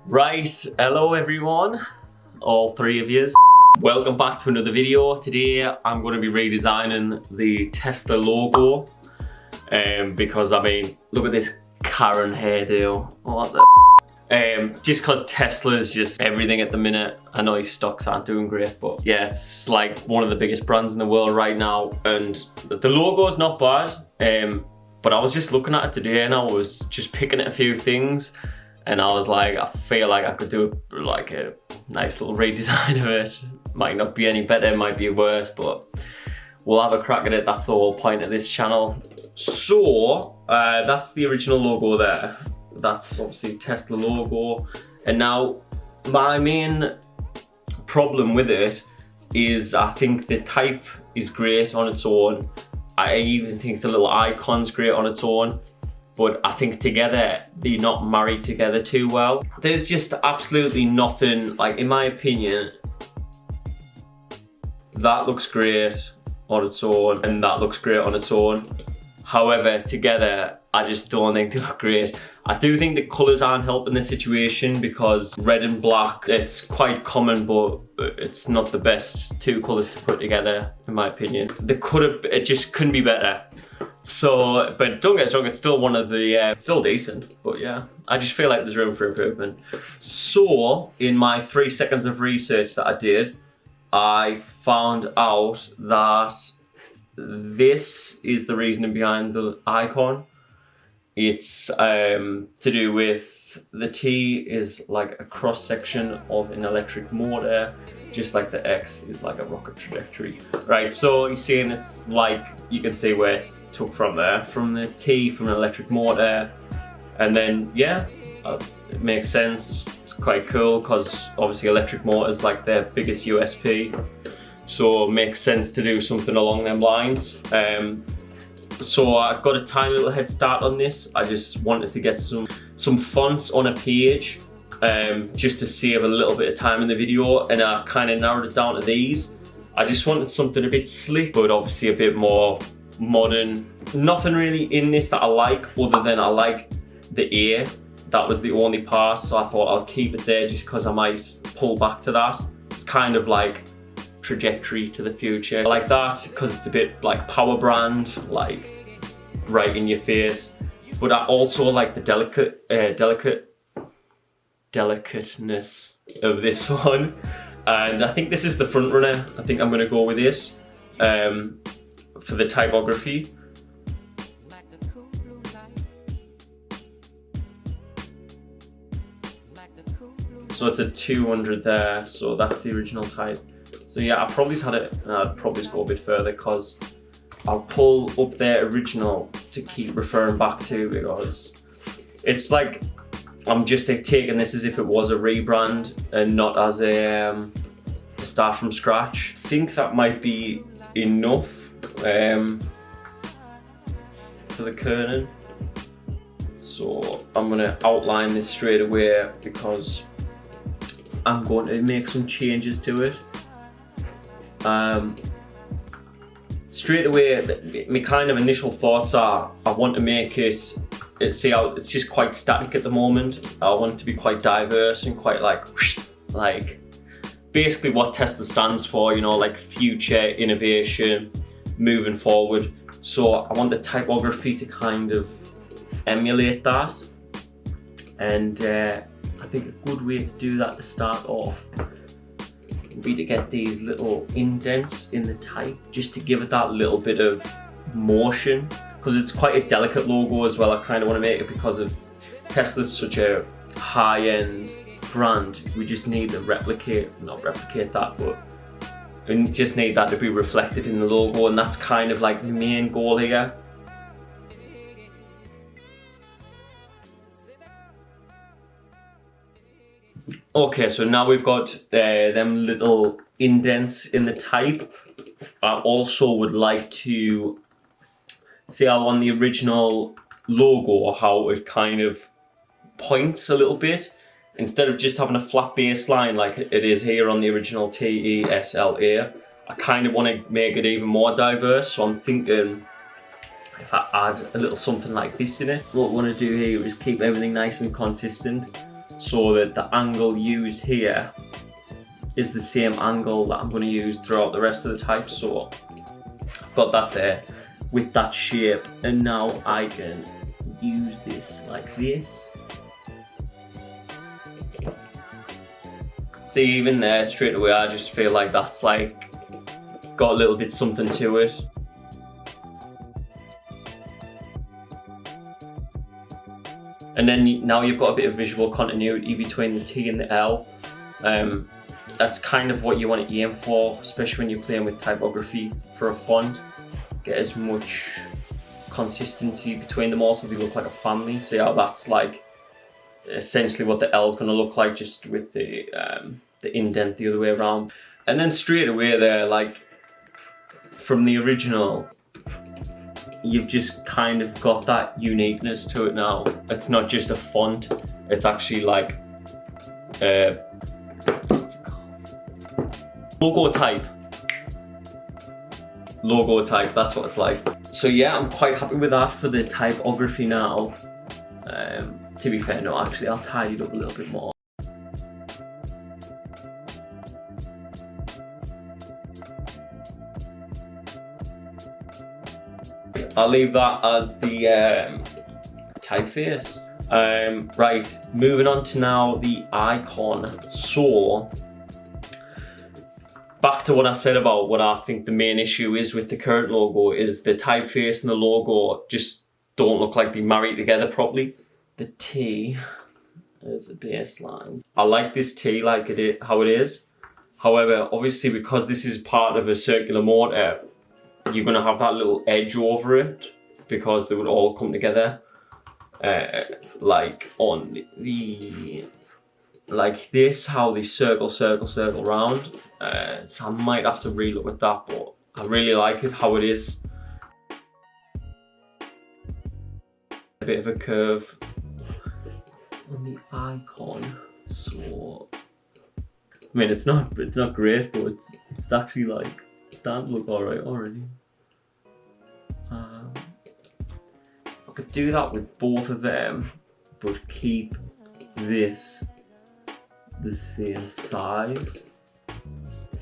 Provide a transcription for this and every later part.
Right, hello everyone, all three of you. Welcome back to another video. Today I'm going to be redesigning the Tesla logo because I mean, look at this Karen hairdo. What the just because Tesla's just everything at the minute. I know his stocks aren't doing great, but yeah, it's like one of the biggest brands in the world right now, and the logo is not bad. But I was just looking at it today and I was just picking at a few things. And I was like, I feel like I could do like a nice little redesign of it. Might not be any better, might be worse, but we'll have a crack at it. That's the whole point of this channel. So that's the original logo there. That's obviously Tesla logo. And now my main problem with it is I think the type is great on its own. I even think the little icon's great on its own. But I think together, they're not married together too well. There's just absolutely nothing, like in my opinion, that looks great on its own and that looks great on its own. However, together, I just don't think they look great. I do think the colours aren't helping the situation because red and black, it's quite common, but it's not the best two colours to put together, in my opinion. It just couldn't be better. So, but don't get us wrong, it's still one of the, still decent, but yeah, I just feel like there's room for improvement. So, in my 3 seconds of research that I did, I found out that this is the reasoning behind the icon. It's to do with the T is like a cross section of an electric motor, just like the X is like a rocket trajectory. Right, so you're seeing it's like, you can see where it's took from there, from the T, from an electric motor. And then, yeah, it makes sense. It's quite cool because obviously electric motor is like their biggest USP. So it makes sense to do something along them lines. So I've got a tiny little head start on this. I just wanted to get some fonts on a page just to save a little bit of time in the video, and I kind of narrowed it down to these. I just wanted something a bit slick, but obviously a bit more modern. Nothing really in this that I like, other than I like the A. That was the only part, so I thought I'll keep it there just because I might pull back to that. It's kind of like trajectory to the future. I like that because it's a bit like power brand, like right in your face. But I also like the delicateness of this one, and I think this is the front runner. I think I'm going to go with this for the typography. So it's a 200 there, so that's the original type. So yeah, I'd probably go a bit further because I'll pull up their original to keep referring back to, because it's like I'm just taking this as if it was a rebrand and not as a start from scratch. I think that might be enough for the kerning. So I'm gonna outline this straight away because I'm going to make some changes to it. Straight away, my kind of initial thoughts are I want to make it, see how it's just quite static at the moment. I want it to be quite diverse and quite like basically what Tesla stands for, you know, like future innovation, moving forward. So I want the typography to kind of emulate that, and I think a good way to do that to start off would be to get these little indents in the type, just to give it that little bit of motion, because it's quite a delicate logo as well. I kind of want to make it because of Tesla's such a high-end brand. We just need to not replicate that, but we just need that to be reflected in the logo, and that's kind of like the main goal here. Okay, so now we've got them little indents in the type. I also would like to see how on the original logo, how it kind of points a little bit, instead of just having a flat baseline like it is here on the original TESLA. I kind of want to make it even more diverse, so I'm thinking if I add a little something like this in it. What I want to do here is keep everything nice and consistent. so that the angle used here is the same angle that I'm going to use throughout the rest of the type. So I've got that there with that shape, and now I can use this like this. See, even there straight away I just feel like that's like got a little bit something to it. And then now you've got a bit of visual continuity between the T and the L. That's kind of what you want to aim for, especially when you're playing with typography for a font. Get as much consistency between them all so they look like a family. See how that's like essentially what the L is going to look like, just with the indent the other way around. And then straight away there, like from the original, you've just kind of got that uniqueness to it now. It's not just a font, it's actually like logo type. Logo type, that's what it's like. So yeah, I'm quite happy with that for the typography now. To be fair, no, actually I'll tidy it up a little bit more. I'll leave that as the typeface. Right, moving on to now the icon. So, back to what I said about what I think the main issue is with the current logo is the typeface and the logo just don't look like they marry together properly. The T is a baseline. I like this T like how it is. However, obviously because this is part of a circular mortar, you're going to have that little edge over it because they would all come together like on the like this, how they circle round. So I might have to relook at that, but I really like it how it is. A bit of a curve on the icon. So I mean it's not great, but it's actually like starting to look alright already. I could do that with both of them, but keep this the same size.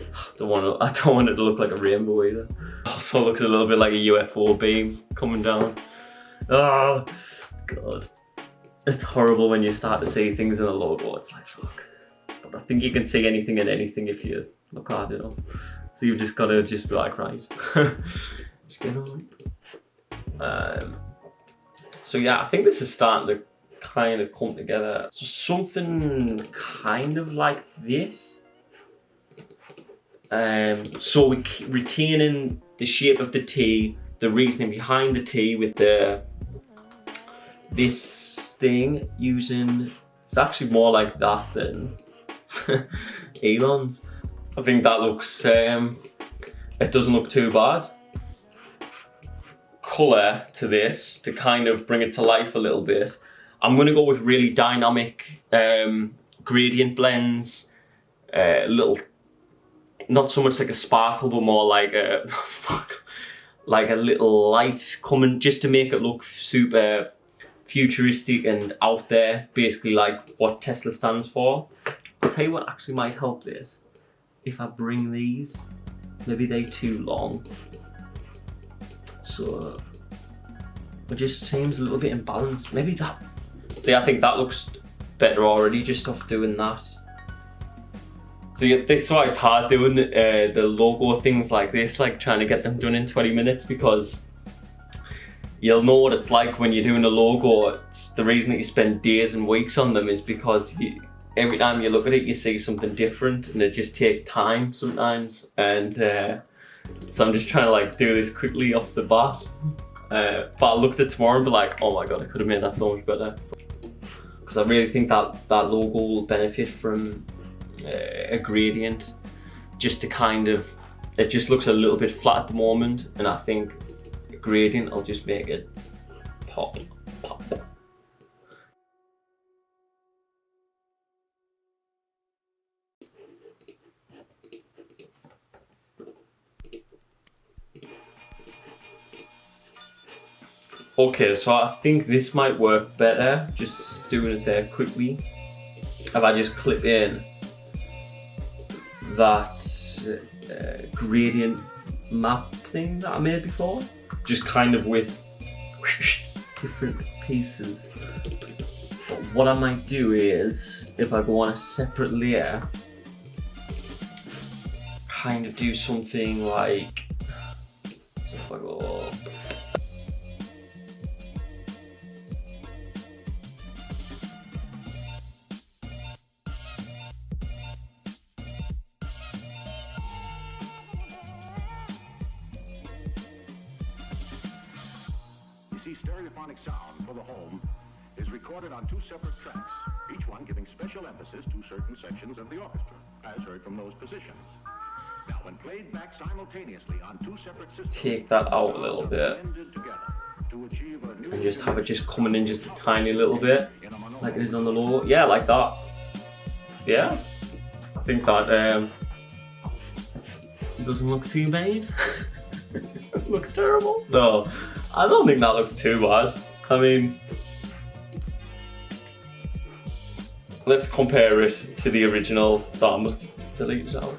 I don't want it to look like a rainbow either. Also looks a little bit like a UFO beam coming down. Oh god. It's horrible when you start to see things in a logo, it's like fuck. But I think you can see anything in anything if you look hard enough. So you've just got to be like, right, just get on. So yeah, I think this is starting to kind of come together. So something kind of like this. So we retaining the shape of the T, the reasoning behind the T with this thing using, it's actually more like that than Elon's. I think that looks, it doesn't look too bad. Colour to this, to kind of bring it to life a little bit. I'm going to go with really dynamic gradient blends, little, not so much like a sparkle, but more like a, like a little light coming, just to make it look super futuristic and out there, basically like what Tesla stands for. I'll tell you what actually might help this. If I bring these, maybe they're too long. So it just seems a little bit imbalanced. Maybe that. See, I think that looks better already just off doing that. See, this is why it's hard doing the logo things like this, like trying to get them done in 20 minutes, because you'll know what it's like when you're doing a logo. It's the reason that you spend days and weeks on them is because every time you look at it, you see something different, and it just takes time sometimes. And so I'm just trying to like do this quickly off the bat. But I looked at tomorrow and be like, oh my god, I could have made that so much better. Because I really think that logo will benefit from a gradient, just to kind of, it just looks a little bit flat at the moment, and I think a gradient will just make it pop. Okay, so I think this might work better, just doing it there quickly. if I just clip in that gradient map thing that I made before, just kind of with different pieces. But what I might do is, if I go on a separate layer, kind of do something like, so if I go up, stereophonic sound for the home is recorded on 2 separate tracks, each one giving special emphasis to certain sections of the orchestra, as heard from those positions. Now, when played back simultaneously on 2 separate systems, take that out a little bit and just have it just coming in just a tiny little bit, like it is on the logo. Yeah, like that. Yeah, I think that doesn't look too bad. Looks terrible. No, I don't think that looks too bad. I mean, let's compare it to the original that I must delete it out.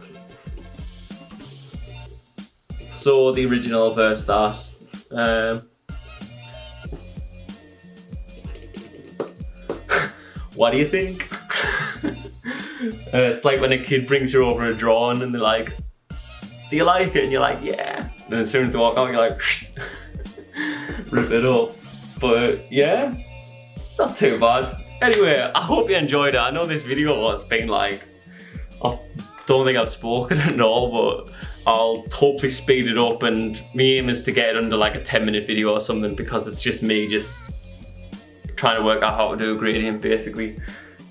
So the original versus that. What do you think? It's like when a kid brings you over a drawing and they're like, do you like it? And you're like, yeah. And as soon as they walk out, you're like, rip it up. But yeah, not too bad. Anyway, I hope you enjoyed it. I know this video has been like, I don't think I've spoken at all, but I'll hopefully speed it up, and my aim is to get it under like a 10-minute video or something, because it's just me just trying to work out how to do a gradient basically.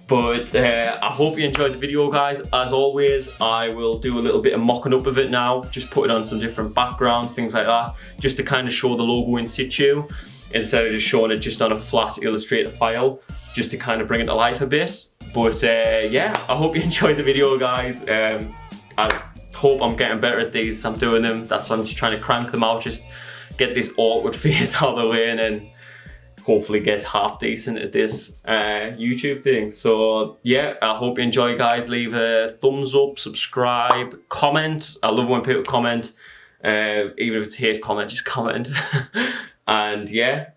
But I hope you enjoyed the video, guys. As always, I will do a little bit of mocking up of it now, just put it on some different backgrounds, things like that, just to kind of show the logo in situ, instead of just showing it just on a flat Illustrator file, just to kind of bring it to life a bit. But yeah, I hope you enjoyed the video, guys. I hope I'm getting better at these. I'm doing them. That's why I'm just trying to crank them out, just get this awkward face out of the way, and then hopefully get half decent at this YouTube thing. So yeah, I hope you enjoy, guys. Leave a thumbs up, subscribe, comment. I love when people comment. Even if it's hate comment, just comment. And yeah,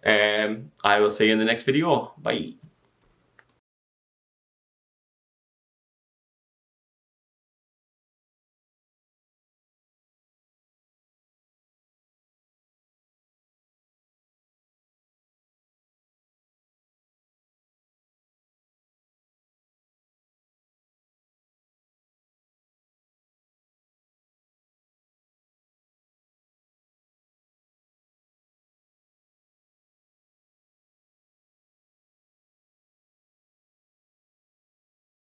I will see you in the next video. Bye.